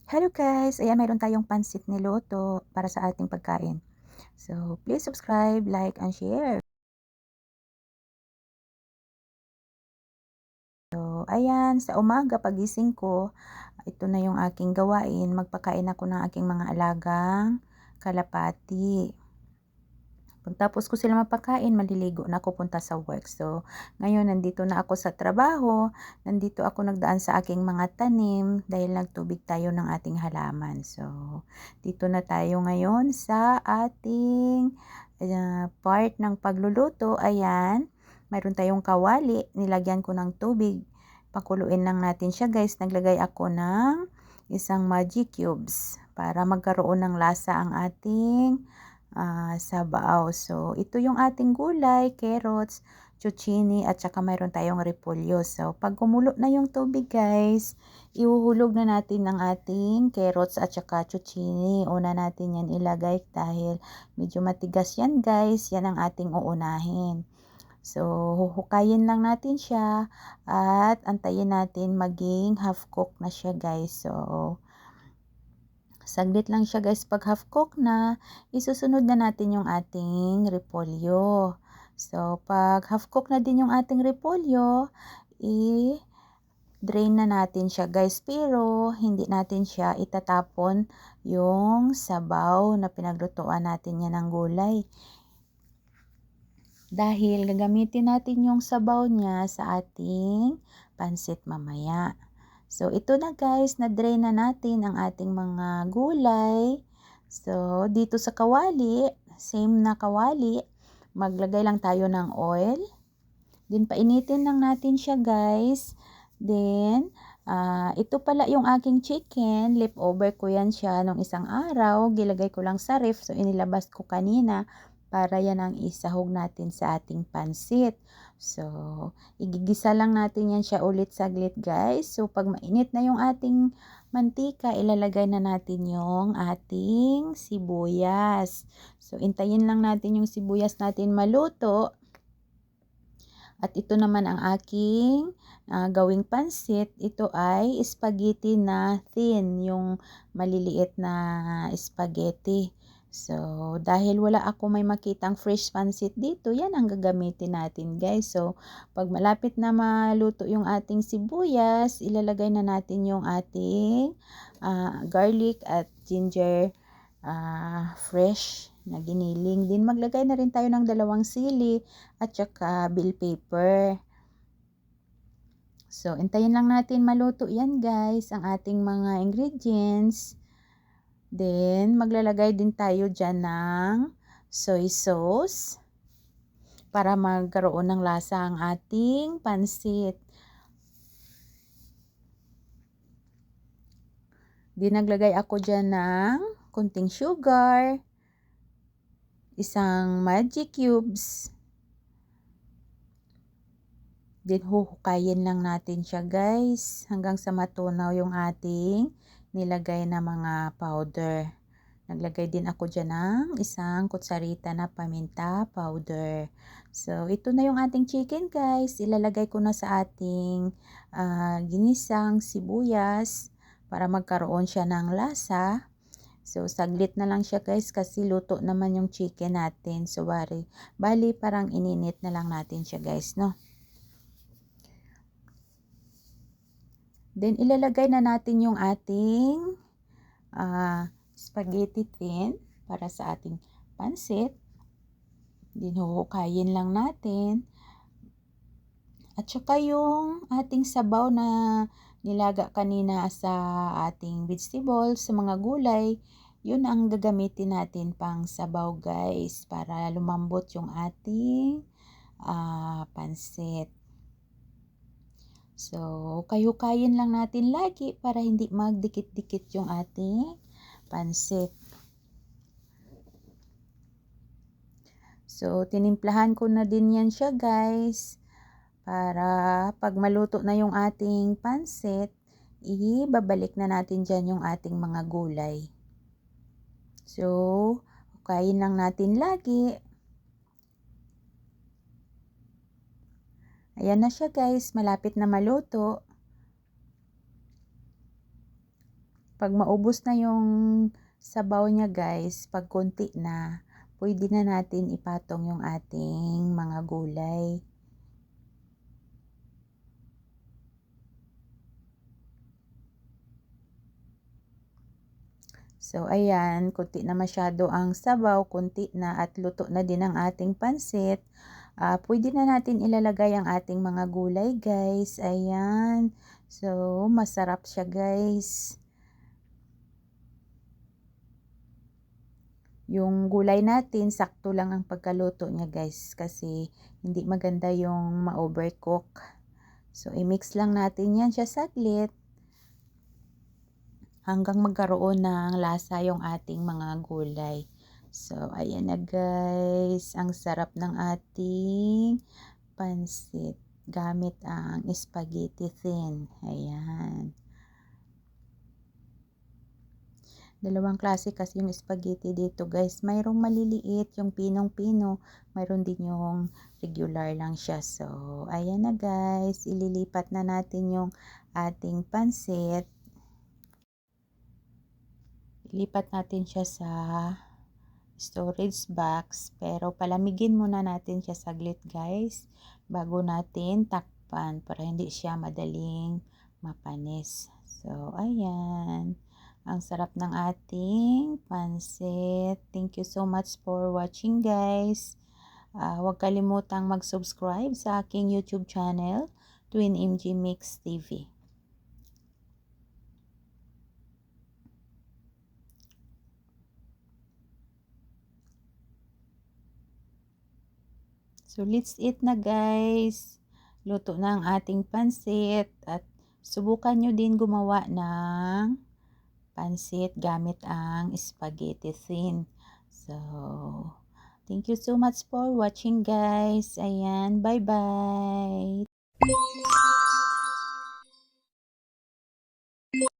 Hello guys! Ayan, mayroon tayong pansit niluto para sa ating pagkain. So, please subscribe, like, and share. So, ayan, sa umaga pagising ko, ito na yung aking gawain. Magpakain ako ng aking mga alagang kalapati. Pagtapos ko sila mapakain, maliligo na ako punta sa work. So, ngayon nandito na ako sa trabaho. Nandito ako nagdaan sa aking mga tanim dahil nagtubig tayo ng ating halaman. So, dito na tayo ngayon sa ating part ng pagluluto. Ayan, mayroon tayong kawali. Nilagyan ko ng tubig. Pakuluin lang natin siya guys. Naglagay ako ng isang Maggi cubes para magkaroon ng lasa ang ating sabaw. So, ito yung ating gulay, carrots, zucchini, at saka mayroon tayong repolyo. So, pag kumulo na yung tubig guys, ihuhulog na natin ang ating carrots at saka zucchini. Una natin yan ilagay dahil medyo matigas yan guys. Yan ang ating uunahin. So, huhukayin lang natin siya at antayin natin maging half cook na siya guys. So, saglit lang siya guys, pag half cook na, isusunod na natin yung ating repolyo. So, pag half cook na din yung ating repolyo, i-drain na natin siya guys. Pero, hindi natin siya itatapon yung sabaw na pinaglutuan natin yan ng gulay. Dahil gagamitin natin yung sabaw niya sa ating pansit mamaya. So, ito na guys, na-drain na natin ang ating mga gulay. So, dito sa kawali, same na kawali, maglagay lang tayo ng oil. Then, painitin lang natin siya guys. Then, ito pala yung aking chicken. Leftover ko yan siya nung isang araw. Gilagay ko lang sa ref. So, inilabas ko kanina para yan ang isahog natin sa ating pansit. So, igigisa lang natin yan siya ulit saglit guys. So, pag mainit na yung ating mantika, ilalagay na natin yung ating sibuyas. So, intayin lang natin yung sibuyas natin maluto. At ito naman ang aking gawing pansit. Ito ay spaghetti na thin, yung maliliit na spaghetti. So, dahil wala ako may makitang fresh pansit dito, yan ang gagamitin natin guys. So, pag malapit na maluto yung ating sibuyas, ilalagay na natin yung ating garlic at ginger fresh na giniling. Din maglagay na rin tayo ng 2 sili at saka bell pepper. So, intayin lang natin maluto yan guys, ang ating mga ingredients. Then, maglalagay din tayo dyan ng soy sauce para magkaroon ng lasa ang ating pansit. Then, naglagay ako dyan ng kunting sugar, isang Maggi cubes. Then, huhukayin lang natin siya guys hanggang sa matunaw yung ating nilagay na mga powder. Naglagay din ako dyan ng isang kutsarita na paminta powder. So, ito na yung ating chicken guys. Ilalagay ko na sa ating ginisang sibuyas para magkaroon siya ng lasa. So, saglit na lang siya guys kasi luto naman yung chicken natin. So, bali parang ininit na lang natin siya guys, no? Then, ilalagay na natin yung ating spaghetti tin para sa ating pansit. Then, huhukayin lang natin. At saka yung ating sabaw na nilaga kanina sa ating vegetables, sa mga gulay, yun ang gagamitin natin pang sabaw guys para lumambot yung ating pansit. So, hukay-hukayin lang natin lagi para hindi magdikit-dikit yung ating pansit. So, tinimplahan ko na din yan siya guys. Para pag maluto na yung ating pansit, ibabalik na natin dyan yung ating mga gulay. So, hukayin lang natin lagi. Ayan na siya guys, malapit na maluto. Pag maubos na yung sabaw niya guys, pag konti na, pwede na natin ipatong yung ating mga gulay. So ayan, konti na masyado ang sabaw, konti na at luto na din ang ating pansit. Pwede na natin ilalagay ang ating mga gulay guys. Ayan. So masarap siya guys. Yung gulay natin, sakto lang ang pagkaluto niya guys kasi hindi maganda yung ma-overcook. So i-mix lang natin yan siya saglit hanggang magkaroon ng lasa yung ating mga gulay. So ayan na guys, ang sarap ng ating pansit gamit ang spaghetti thin. Ayan. Dalawang klase kasi yung spaghetti dito guys. Mayroong maliliit, yung pinong-pino. Mayroon din yung regular lang siya. So, ayan na guys. Ililipat na natin yung ating pansit. Ilipat natin siya sa storage box. Pero palamigin muna natin siya saglit guys. Bago natin takpan para hindi siya madaling mapanis. So, ayan. Ang sarap ng ating pansit. Thank you so much for watching guys. Huwag kalimutang mag-subscribe sa aking YouTube channel, Twin MG Mix TV. So let's eat na guys. Luto na ang ating pansit at subukan nyo din gumawa ng pansit gamit ang spaghetti thin. So, thank you so much for watching guys. Ayan, bye-bye.